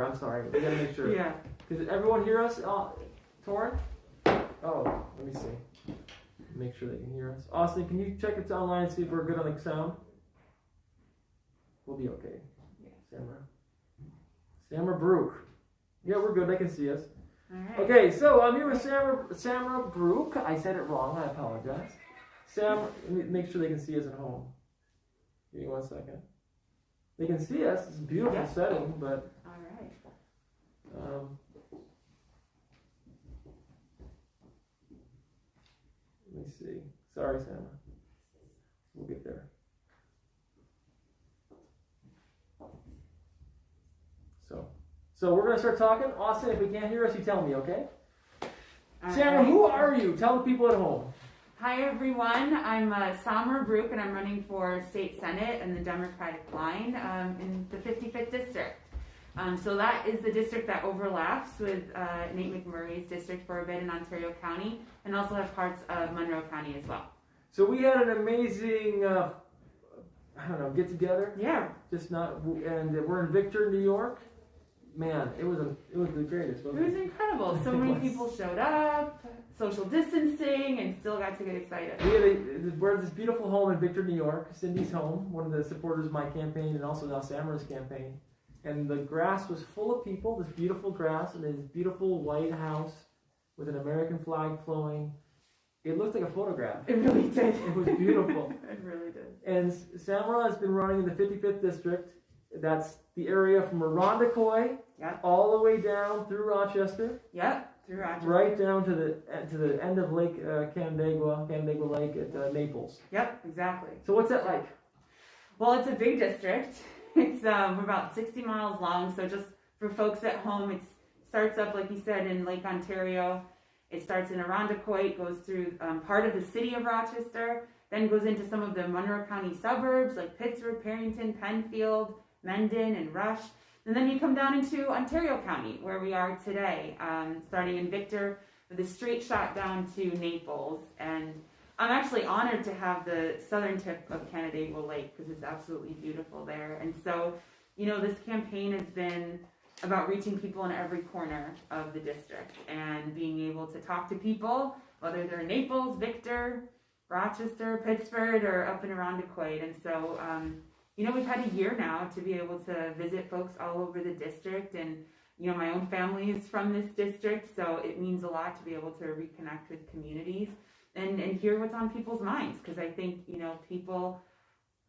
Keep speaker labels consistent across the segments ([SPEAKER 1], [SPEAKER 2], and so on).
[SPEAKER 1] I'm sorry. We gotta make sure.
[SPEAKER 2] Yeah.
[SPEAKER 1] Does everyone hear us, Torrin? Oh, let me see. Make sure they can hear us. Austin, can you check it online and see if we're good on the sound? We'll be okay. Yeah. Samra Brouk. Yeah, we're good. They can see us.
[SPEAKER 2] All right.
[SPEAKER 1] Okay, so I'm here with Samra Brouk. I said it wrong. I apologize. Let me make sure they can see us at home. Give me 1 second. They can see us. It's a beautiful setting, but.
[SPEAKER 2] All right.
[SPEAKER 1] Let me see. Sorry, Samra. We'll get there. So we're going to start talking. Austin, if we can't hear us, you tell me, okay? Samra, who are you? Tell the people at home.
[SPEAKER 2] Hi, everyone. I'm Samra Brouk, and I'm running for State Senate in the Democratic line in the 55th District. So that is the district that overlaps with Nate McMurray's district for a bit in Ontario County, and also have parts of Monroe County as well.
[SPEAKER 1] So we had an amazing, get together.
[SPEAKER 2] Yeah.
[SPEAKER 1] And we're in Victor, New York. Man, it was the greatest.
[SPEAKER 2] It was incredible. So many people showed up, social distancing, and still got to get excited.
[SPEAKER 1] We're at this beautiful home in Victor, New York. Cindy's home, one of the supporters of my campaign, and also now Samra's campaign. And the grass was full of people, this beautiful grass, and this beautiful white house with an American flag flowing. It looked like a photograph.
[SPEAKER 2] It really did.
[SPEAKER 1] It was beautiful.
[SPEAKER 2] It really did.
[SPEAKER 1] And Samra has been running in the 55th District. That's the area from Irondequoit all the way down through Rochester.
[SPEAKER 2] Yep, through Rochester.
[SPEAKER 1] Right down to the end of Lake Canandaigua Lake at Naples.
[SPEAKER 2] Yep, exactly.
[SPEAKER 1] So what's that like?
[SPEAKER 2] Well, it's a big district. It's about 60 miles long. So just for folks at home, it starts up, like you said, in Lake Ontario. It starts in Irondequoit, goes through part of the city of Rochester, then goes into some of the Monroe County suburbs like Pittsburgh, Perrington, Penfield, Mendon, and Rush. And then you come down into Ontario County, where we are today, starting in Victor with a straight shot down to Naples. And I'm actually honored to have the southern tip of Canandaigua Lake because it's absolutely beautiful there. And so, this campaign has been about reaching people in every corner of the district and being able to talk to people, whether they're in Naples, Victor, Rochester, Pittsburgh, or up in Irondequoit. And so, we've had a year now to be able to visit folks all over the district. And, my own family is from this district, so it means a lot to be able to reconnect with communities and hear what's on people's minds. Because I think, people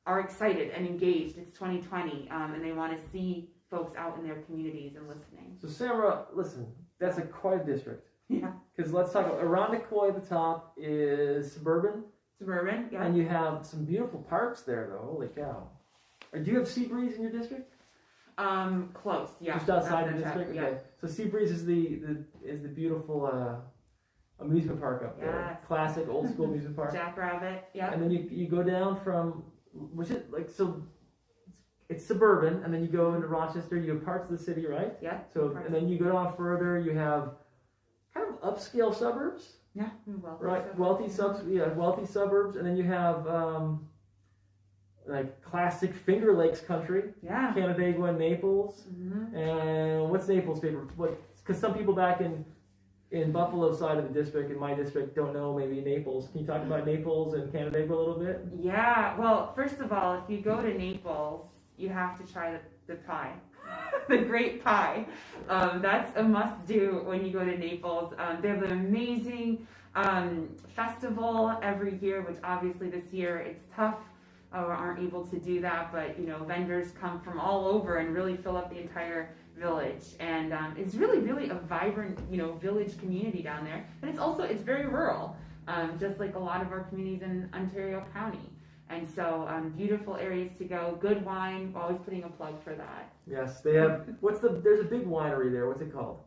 [SPEAKER 2] are excited and engaged. It's 2020, and they want to see folks out in their communities and listening.
[SPEAKER 1] So Samra, listen, that's quite a district.
[SPEAKER 2] Yeah.
[SPEAKER 1] Because let's talk about Irondequoit at the top is suburban.
[SPEAKER 2] Suburban, yeah.
[SPEAKER 1] And you have some beautiful parks there, though. Holy cow. Do you have Seabreeze in your district?
[SPEAKER 2] Close, yeah.
[SPEAKER 1] Just outside the district?
[SPEAKER 2] Yeah.
[SPEAKER 1] Okay. So Seabreeze is the beautiful amusement park up there.
[SPEAKER 2] Yes.
[SPEAKER 1] Classic old school amusement park.
[SPEAKER 2] Jackrabbit, yeah.
[SPEAKER 1] And then you go down from, it's suburban, and then you go into Rochester, you have parts of the city, right?
[SPEAKER 2] Yeah.
[SPEAKER 1] So, and then you go down further, you have kind of upscale suburbs.
[SPEAKER 2] Yeah,
[SPEAKER 1] wealthy suburbs, and then you have classic Finger Lakes country.
[SPEAKER 2] Yeah.
[SPEAKER 1] Canandaigua and Naples.
[SPEAKER 2] Mm-hmm.
[SPEAKER 1] And what's Naples' favorite? Because some people back in Buffalo side of the district, in my district, don't know maybe Naples. Can you talk about Naples and Canandaigua a little bit?
[SPEAKER 2] Yeah. Well, first of all, if you go to Naples, you have to try the pie. The great pie. That's a must-do when you go to Naples. They have an amazing festival every year, which obviously this year it's tough. We aren't able to do that, but vendors come from all over and really fill up the entire village. And it's really a vibrant village community down there. And it's very rural, just like a lot of our communities in Ontario County. And so beautiful areas to go, good wine, always putting a plug for that.
[SPEAKER 1] Yes, they have, there's a big winery there, what's it called?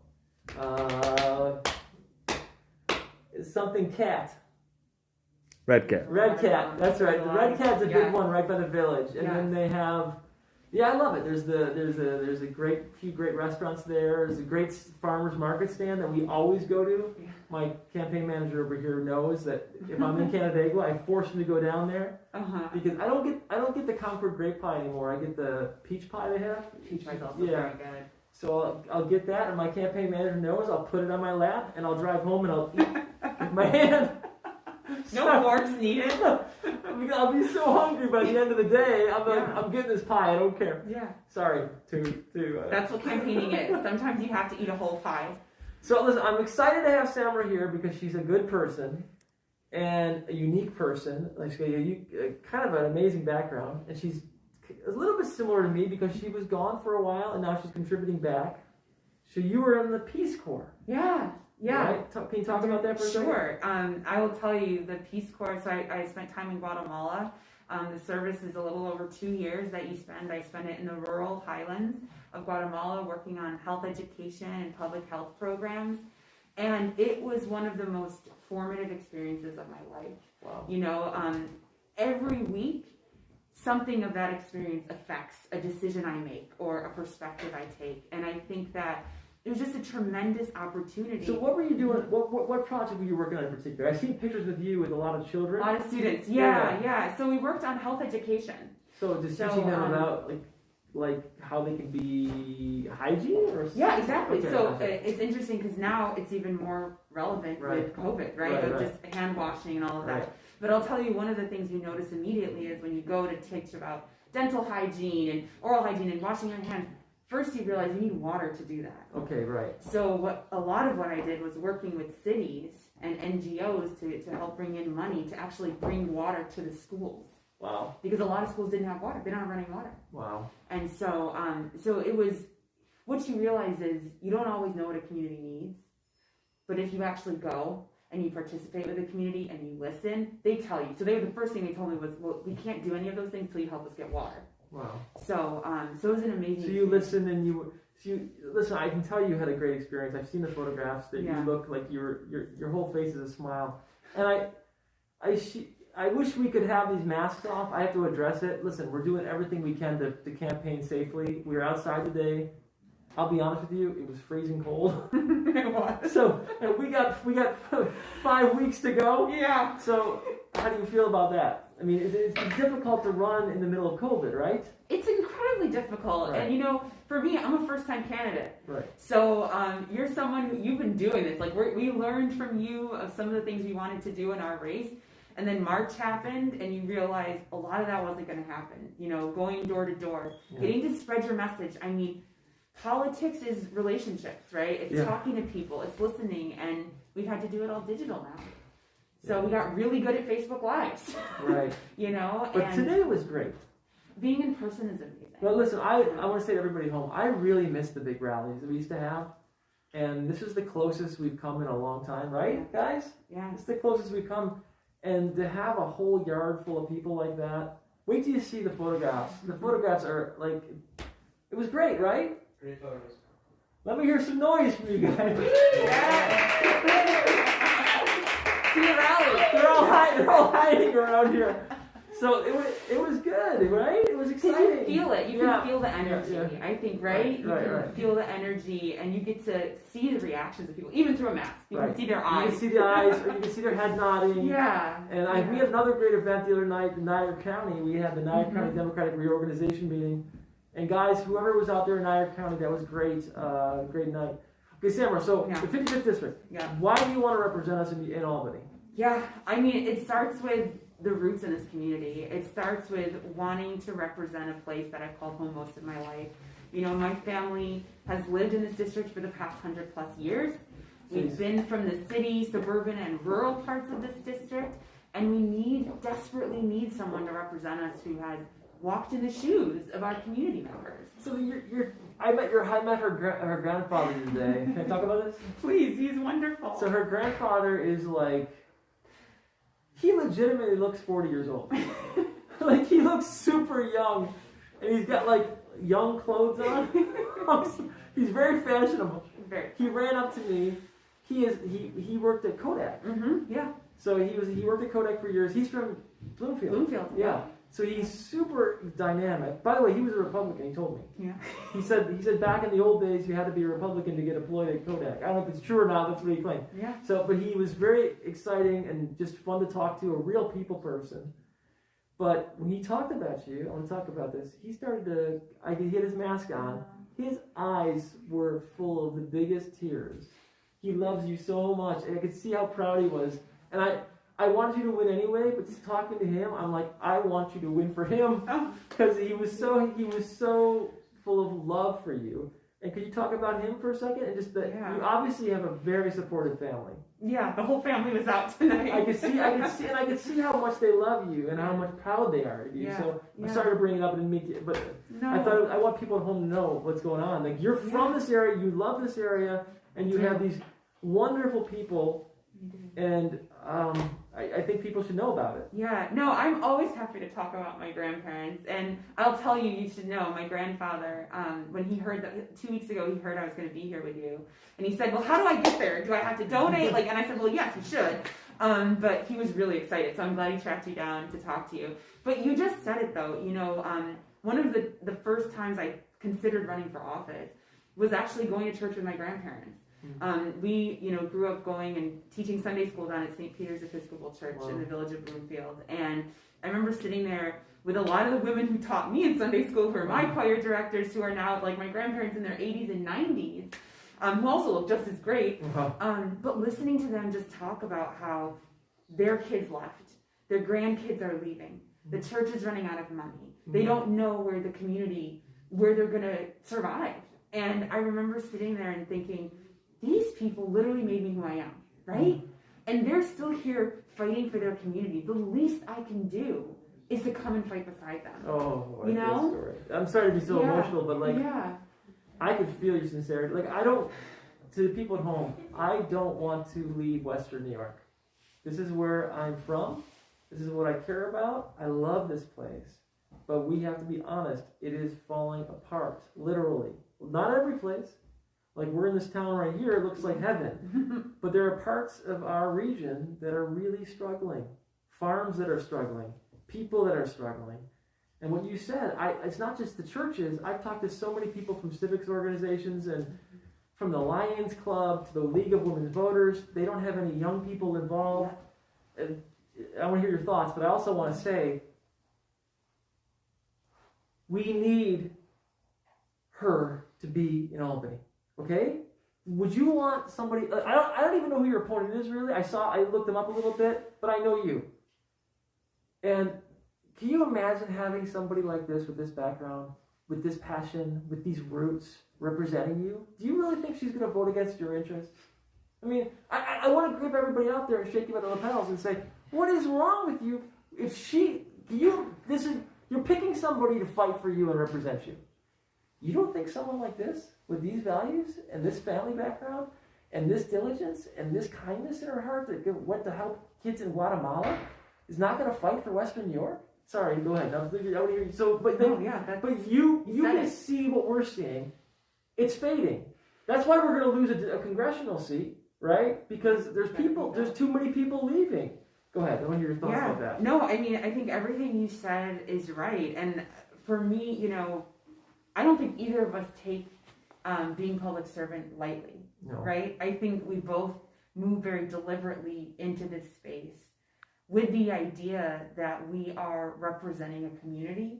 [SPEAKER 1] Something Cat.
[SPEAKER 3] Red Cat.
[SPEAKER 1] Red Cat, that's right. The Red Cat's a big one right by the village. And then they have, I love it. There's a few great restaurants there. There's a great farmers market stand that we always go to.
[SPEAKER 2] Yeah.
[SPEAKER 1] My campaign manager over here knows that if I'm in Canandaigua, I force him to go down there because I don't get the Concord grape pie anymore. I get the peach pie they have.
[SPEAKER 2] Peach pie is also very good.
[SPEAKER 1] So I'll get that, and my campaign manager knows. I'll put it on my lap, and I'll drive home, and I'll eat with my hand.
[SPEAKER 2] No forks needed.
[SPEAKER 1] I'll be so hungry by the end of the day. I'm like,
[SPEAKER 2] Yeah.
[SPEAKER 1] I'm getting this pie. I don't care.
[SPEAKER 2] Yeah.
[SPEAKER 1] Sorry
[SPEAKER 2] That's what campaigning is. Sometimes you have to eat a whole pie.
[SPEAKER 1] So listen, I'm excited to have Samra here because she's a good person and a unique person. Like she's got kind of an amazing background, and she's a little bit similar to me because she was gone for a while and now she's contributing back. So you were in the Peace Corps.
[SPEAKER 2] Yeah. Yeah.
[SPEAKER 1] Right? Can you talk about that for a second?
[SPEAKER 2] Sure. I will tell you the Peace Corps. So I spent time in Guatemala. The service is a little over 2 years that you spend. I spent it in the rural highlands of Guatemala working on health education and public health programs. And it was one of the most formative experiences of my life.
[SPEAKER 1] Wow.
[SPEAKER 2] You know, every week, something of that experience affects a decision I make or a perspective I take. And I think that it was just a tremendous opportunity.
[SPEAKER 1] So what were you doing? What project were you working on in particular? I've seen pictures with you with a lot of children.
[SPEAKER 2] A lot of students. Yeah. So we worked on health education.
[SPEAKER 1] So just teaching them about like how they can be hygiene or
[SPEAKER 2] yeah, exactly.
[SPEAKER 1] Okay,
[SPEAKER 2] so it's interesting because now it's even more relevant with COVID, right? Of just hand washing and all of that. But I'll tell you, one of the things you notice immediately is when you go to teach about dental hygiene and oral hygiene and washing your hands, first you realize you need water to do that.
[SPEAKER 1] Okay, right.
[SPEAKER 2] So a lot of what I did was working with cities and NGOs to help bring in money to actually bring water to the schools.
[SPEAKER 1] Wow.
[SPEAKER 2] Because a lot of schools didn't have water. They don't have running water.
[SPEAKER 1] Wow.
[SPEAKER 2] And so it was, what you realize is you don't always know what a community needs, but if you actually go and you participate with the community and you listen, they tell you. So the first thing they told me was, well, we can't do any of those things till you help us get water.
[SPEAKER 1] Wow.
[SPEAKER 2] So it was an amazing.
[SPEAKER 1] So you listened and you listen. I can tell you had a great experience. I've seen the photographs that you look like your whole face is a smile. And I wish we could have these masks off. I have to address it. Listen, we're doing everything we can to campaign safely. We were outside today. I'll be honest with you, it was freezing cold.
[SPEAKER 2] It was.
[SPEAKER 1] So and we got 5 weeks to go.
[SPEAKER 2] Yeah.
[SPEAKER 1] So how do you feel about that? I mean, it's difficult to run in the middle of COVID, right?
[SPEAKER 2] It's incredibly difficult.
[SPEAKER 1] Right.
[SPEAKER 2] And, for me, I'm a first-time candidate.
[SPEAKER 1] Right.
[SPEAKER 2] So you're someone who, you've been doing this. Like, we learned from you of some of the things we wanted to do in our race. And then March happened, and you realized a lot of that wasn't going to happen. Going door to door, getting to spread your message. I mean, politics is relationships, right? It's talking to people. It's listening. And we've had to do it all digital now. So we got really good at Facebook Lives.
[SPEAKER 1] Right. But today was great.
[SPEAKER 2] Being in person is amazing.
[SPEAKER 1] But listen, I want to say to everybody at home, I really miss the big rallies that we used to have. And this is the closest we've come in a long time, right, guys?
[SPEAKER 2] Yeah.
[SPEAKER 1] It's the closest we've come. And to have a whole yard full of people like that, wait till you see the photographs. The photographs are like, it was great, right?
[SPEAKER 4] Great photos.
[SPEAKER 1] Let me hear some noise from you guys.
[SPEAKER 2] See the rally.
[SPEAKER 1] They're all hiding around here. So it was good, right? It was exciting.
[SPEAKER 2] You feel it. You can feel the energy.
[SPEAKER 1] Yeah.
[SPEAKER 2] I think, right? You can feel the energy, and you get to see the reactions of people, even through a mask. You can see their eyes.
[SPEAKER 1] You can see the eyes, or you can see their head nodding.
[SPEAKER 2] Yeah.
[SPEAKER 1] And we had another great event the other night in Niagara County. We had the Niagara County Democratic Reorganization meeting. And guys, whoever was out there in Niagara County, that was great. Great night. Okay, Samra, so the 55th District.
[SPEAKER 2] Yeah.
[SPEAKER 1] Why do you want to represent us in Albany?
[SPEAKER 2] Yeah, I mean, it starts with the roots in this community. It starts with wanting to represent a place that I've called home most of my life. My family has lived in this district for the past 100+ years. We've been from the city, suburban, and rural parts of this district, and we desperately need someone to represent us who has walked in the shoes of our community members.
[SPEAKER 1] So I met her grandfather today. Can I talk about this?
[SPEAKER 2] Please, he's wonderful.
[SPEAKER 1] So her grandfather is like, he legitimately looks 40 years old. Like he looks super young, and he's got like young clothes on. He's very fashionable. He ran up to me. He worked at Kodak.
[SPEAKER 2] Yeah.
[SPEAKER 1] So he worked at Kodak for years. He's from Bloomfield. Yeah. So he's super dynamic. By the way, he was a Republican, he told me.
[SPEAKER 2] Yeah.
[SPEAKER 1] He said back in the old days you had to be a Republican to get employed at Kodak. I don't know if it's true or not, that's what he claimed.
[SPEAKER 2] Yeah.
[SPEAKER 1] So, but he was very exciting and just fun to talk to, a real people person. But when he talked about you, I want to talk about this, he had his mask on, his eyes were full of the biggest tears. He loves you so much, and I could see how proud he was. And I wanted you to win anyway, but just talking to him, I'm like, I want you to win for him, because he was so full of love for you. And could you talk about him for a second? And just that you obviously have a very supportive family.
[SPEAKER 2] Yeah, the whole family was out tonight.
[SPEAKER 1] I could see how much they love you and how much proud they are of you.
[SPEAKER 2] Yeah.
[SPEAKER 1] So I'm sorry to bring it up and make it, but
[SPEAKER 2] No.
[SPEAKER 1] I want people at home to know what's going on. Like, you're from this area, you love this area, and you have these wonderful people, and I think people should know about it.
[SPEAKER 2] Yeah, no, I'm always happy to talk about my grandparents, and I'll tell you, you should know, my grandfather, when he heard that, 2 weeks ago, he heard I was going to be here with you, and he said, well, how do I get there? Do I have to donate? And I said, well, yes, you should, but he was really excited, so I'm glad he tracked you down to talk to you. But you just said it, though, one of the first times I considered running for office was actually going to church with my grandparents. We, grew up going and teaching Sunday school down at St. Peter's Episcopal Church in the village of Brookfield. And I remember sitting there with a lot of the women who taught me in Sunday school, who are my choir directors, who are now like my grandparents in their 80s and 90s, who also look just as great. But listening to them just talk about how their kids left, their grandkids are leaving, the church is running out of money. They don't know where they're going to survive. And I remember sitting there and thinking, these people literally made me who I am, right? And they're still here fighting for their community. The least I can do is to come and fight beside them.
[SPEAKER 1] Oh, I feel sorry. I'm sorry to be so emotional, but I could feel your sincerity. To the people at home, I don't want to leave Western New York. This is where I'm from. This is what I care about. I love this place. But we have to be honest, it is falling apart, literally. Not every place. Like, we're in this town right here, it looks like heaven. But there are parts of our region that are really struggling. Farms that are struggling. People that are struggling. And what you said, it's not just the churches. I've talked to so many people from civics organizations and from the Lions Club to the League of Women Voters. They don't have any young people involved. And I want to hear your thoughts, but I also want to say, we need her to be in Albany. Okay? Would you want somebody... I don't even know who your opponent is, really. I looked them up a little bit, but I know you. And can you imagine having somebody like this with this background, with this passion, with these roots, representing you? Do you really think she's going to vote against your interests? I mean, I want to grip everybody out there and shake you by the lapels and say, what is wrong with you? You're picking somebody to fight for you and represent you. You don't think someone like this, with these values and this family background and this diligence and this kindness in her heart that went to help kids in Guatemala, is not going to fight for Western New York? Sorry, go ahead. I want to hear you. So, but you can see what we're seeing. It's fading. That's why we're going to lose a congressional seat, right? Because there's too many people leaving. Go ahead. I want to hear your thoughts about that.
[SPEAKER 2] No, I mean, I think everything you said is right. And for me, I don't think either of us take being public servant lightly, right? I think we both move very deliberately into this space with the idea that we are representing a community,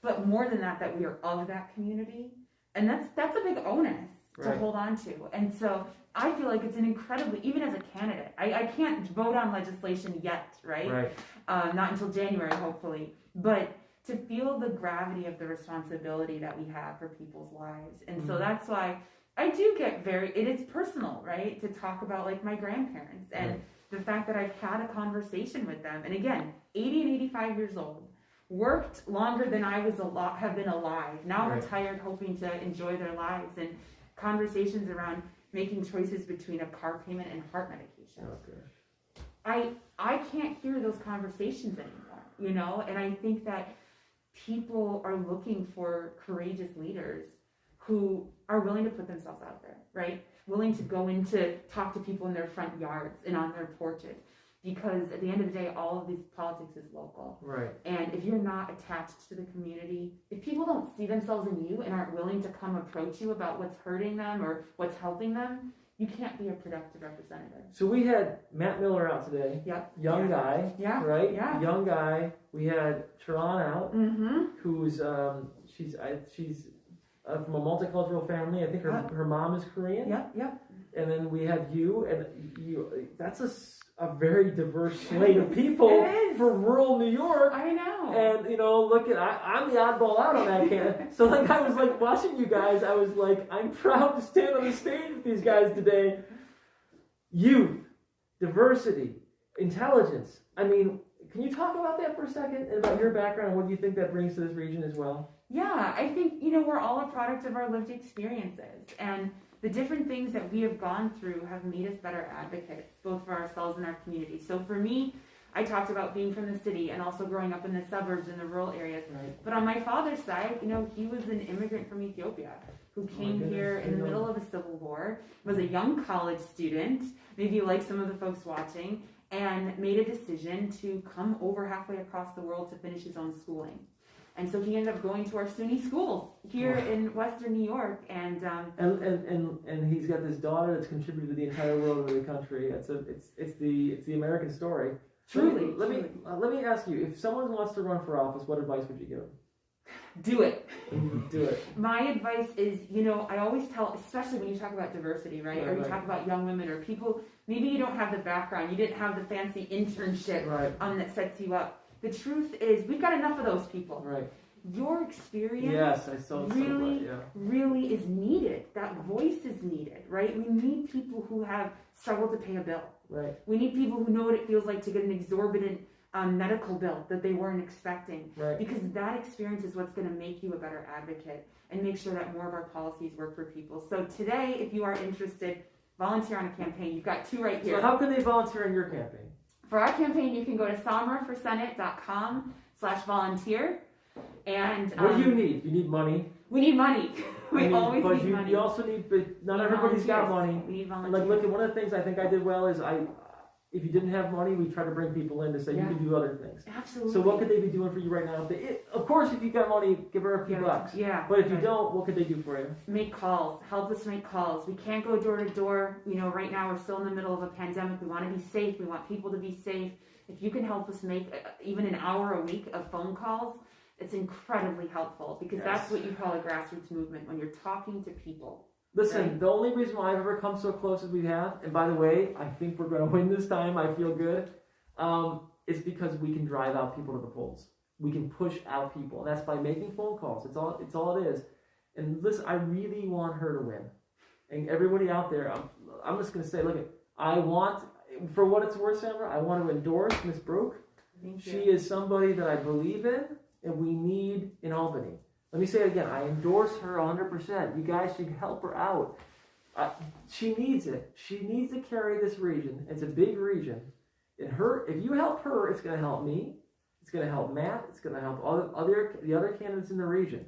[SPEAKER 2] but more than that, that we are of that community. And that's a big onus to hold on to. And so I feel like it's an incredibly, even as a candidate, I can't vote on legislation yet, right? Not until January, hopefully. But to feel the gravity of the responsibility that we have for people's lives. And so that's why I do get it is personal, right? To talk about like my grandparents and the fact that I've had a conversation with them. And again, 80 and 85 years old, worked longer than I have been alive, now retired, hoping to enjoy their lives, and conversations around making choices between a car payment and heart medication. I can't hear those conversations anymore, and I think that people are looking for courageous leaders who are willing to put themselves out there, right? Willing to go in to talk to people in their front yards and on their porches. Because at the end of the day, all of these politics is local. Right. And if you're not attached to the community, if people don't see themselves in you and aren't willing to come approach you about what's hurting them or what's helping them, you can't be a productive representative. So we had Matt Miller out today. Yep. Young guy. Yeah. Right? Yeah. Young guy. We had Sharon out, who's she's
[SPEAKER 1] from a multicultural family. I think her mom is Korean.
[SPEAKER 2] Yep.
[SPEAKER 1] And then we have you, and you. That's a very diverse slate of people for rural New York.
[SPEAKER 2] I know.
[SPEAKER 1] And look at I'm the oddball out on that can. So like I was like watching you guys. I was like, I'm proud to stand on the stage with these guys today. Youth, diversity, intelligence. I mean, can you talk about that for a second and about your background and what do you think that brings to this region as well?
[SPEAKER 2] Yeah, I think we're all a product of our lived experiences, and the different things that we have gone through have made us better advocates, both for ourselves and our community. So for me, I talked about being from the city and also growing up in the suburbs and the rural areas. Right. But on my father's side, he was an immigrant from Ethiopia who came here in the middle of a civil war, was a young college student, maybe like some of the folks watching, and made a decision to come over halfway across the world to finish his own schooling. And so he ended up going to our SUNY schools here in Western New York, and
[SPEAKER 1] he's got this daughter that's contributed to the entire world and the country. It's the American story.
[SPEAKER 2] Truly.
[SPEAKER 1] Let me ask you: if someone wants to run for office, what advice would you give them?
[SPEAKER 2] Do it.
[SPEAKER 1] Do it.
[SPEAKER 2] My advice is, I always tell, especially when you talk about diversity, right? Or you talk about young women or people, maybe you don't have the background, you didn't have the fancy internship that sets you up. The truth is, we've got enough of those people.
[SPEAKER 1] Right.
[SPEAKER 2] Your experience really is needed. That voice is needed, right? We need people who have struggled to pay a bill.
[SPEAKER 1] Right.
[SPEAKER 2] We need people who know what it feels like to get an exorbitant medical bill that they weren't expecting.
[SPEAKER 1] Right.
[SPEAKER 2] Because that experience is what's going to make you a better advocate and make sure that more of our policies work for people. So today, if you are interested, volunteer on a campaign. You've got two right here.
[SPEAKER 1] So how can they volunteer in your campaign?
[SPEAKER 2] For our campaign, you can go to samraforsenate.com/volunteer. And
[SPEAKER 1] what do you need? You need money.
[SPEAKER 2] We need money. We always need money.
[SPEAKER 1] You also need, but not everybody's got money.
[SPEAKER 2] We need volunteers.
[SPEAKER 1] Like, look at one of the things I think I did well is if you didn't have money, we try to bring people in to say you can do other things.
[SPEAKER 2] Absolutely.
[SPEAKER 1] So what could they be doing for you right now? Of course, if you got money, give her a few bucks.
[SPEAKER 2] Yeah.
[SPEAKER 1] But if you don't, what could they do for you?
[SPEAKER 2] Make calls. Help us make calls. We can't go door to door. Right now we're still in the middle of a pandemic. We want to be safe. We want people to be safe. If you can help us make even an hour a week of phone calls, it's incredibly helpful because that's what you call a grassroots movement, when you're talking to people.
[SPEAKER 1] Listen, the only reason why I've ever come so close as we have, and by the way, I think we're going to win this time, I feel good, is because we can drive out people to the polls. We can push out people, and that's by making phone calls. It's all it is. And listen, I really want her to win. And everybody out there, I'm just going to say, look, I want, for what it's worth, Samra, I want to endorse Miss Brouk. She is somebody that I believe in and we need in Albany. Let me say it again. I endorse her 100%. You guys should help her out. She needs it. She needs to carry this region. It's a big region. And if you help her, it's going to help me. It's going to help Matt. It's going to help the other candidates in the region.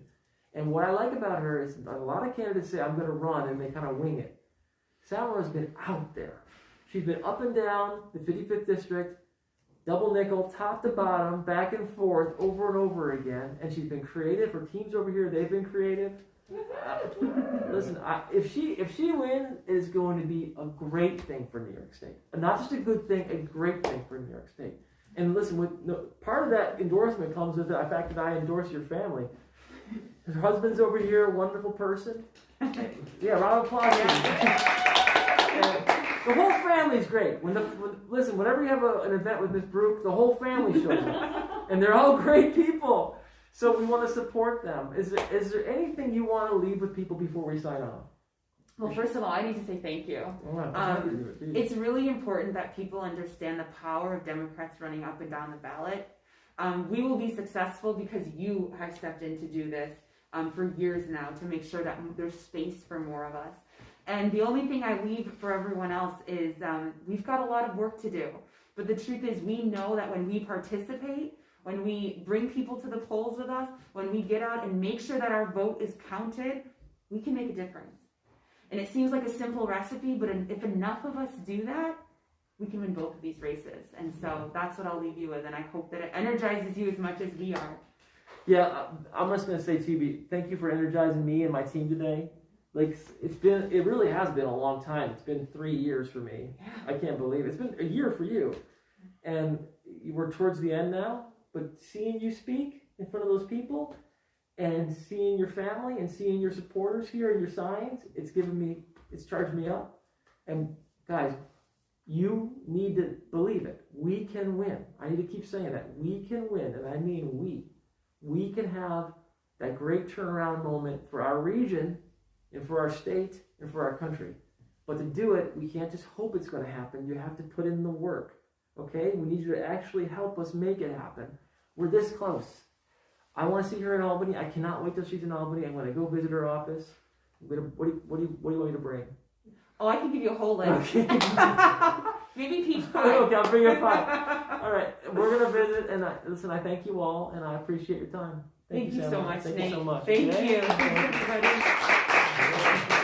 [SPEAKER 1] And what I like about her is a lot of candidates say, I'm going to run, and they kind of wing it. Samra has been out there. She's been up and down the 55th district, double nickel, top to bottom, back and forth, over and over again. And she's been creative. Her teams over here, they've been creative. Listen, if she wins, it is going to be a great thing for New York State. Not just a good thing, a great thing for New York State. And listen, part of that endorsement comes with the fact that I endorse your family. Her husband's over here, a wonderful person. Yeah, round of applause. The whole family's great. Whenever you have an event with Miss Brouk, the whole family shows up, and they're all great people. So we want to support them. Is there anything you want to leave with people before we sign off?
[SPEAKER 2] Well, first of all, I need to say thank you. It's really important that people understand the power of Democrats running up and down the ballot. We will be successful because you have stepped in to do this for years now to make sure that there's space for more of us. And the only thing I leave for everyone else is we've got a lot of work to do. But the truth is, we know that when we participate, when we bring people to the polls with us, when we get out and make sure that our vote is counted, we can make a difference. And it seems like a simple recipe, but if enough of us do that, we can win both of these races. And so that's what I'll leave you with, and I hope that it energizes you as much as we are. Yeah, I'm just going to say to you, thank you for energizing me and my team today. Like, it really has been a long time. It's been 3 years for me. Yeah. I can't believe it. It's been a year for you. And we're towards the end now, but seeing you speak in front of those people
[SPEAKER 1] and seeing your family and seeing your supporters here and your signs, it's charged me up. And guys, you need to believe it. We can win. I need to keep saying that. We can win, and I mean we. We can have that great turnaround moment for our region and for our state and for our country. But to do it, we can't just hope it's going to happen. You have to put in the work. Okay? We need you to actually help us make it happen. We're this close. I want to see her in Albany. I cannot wait till she's in Albany. I'm going to go visit her office. What do you want me to bring?
[SPEAKER 2] Oh, I can give you a whole list.
[SPEAKER 1] Okay.
[SPEAKER 2] Maybe peach pie.
[SPEAKER 1] Okay, I'll bring you 5. All right, we're going to visit. And I thank you all, and I appreciate your time.
[SPEAKER 2] Thank you so
[SPEAKER 1] Samra.
[SPEAKER 2] much,
[SPEAKER 1] Thank
[SPEAKER 2] Nate.
[SPEAKER 1] you so much.
[SPEAKER 2] Thank
[SPEAKER 1] Okay?
[SPEAKER 2] you. Thanks, everybody.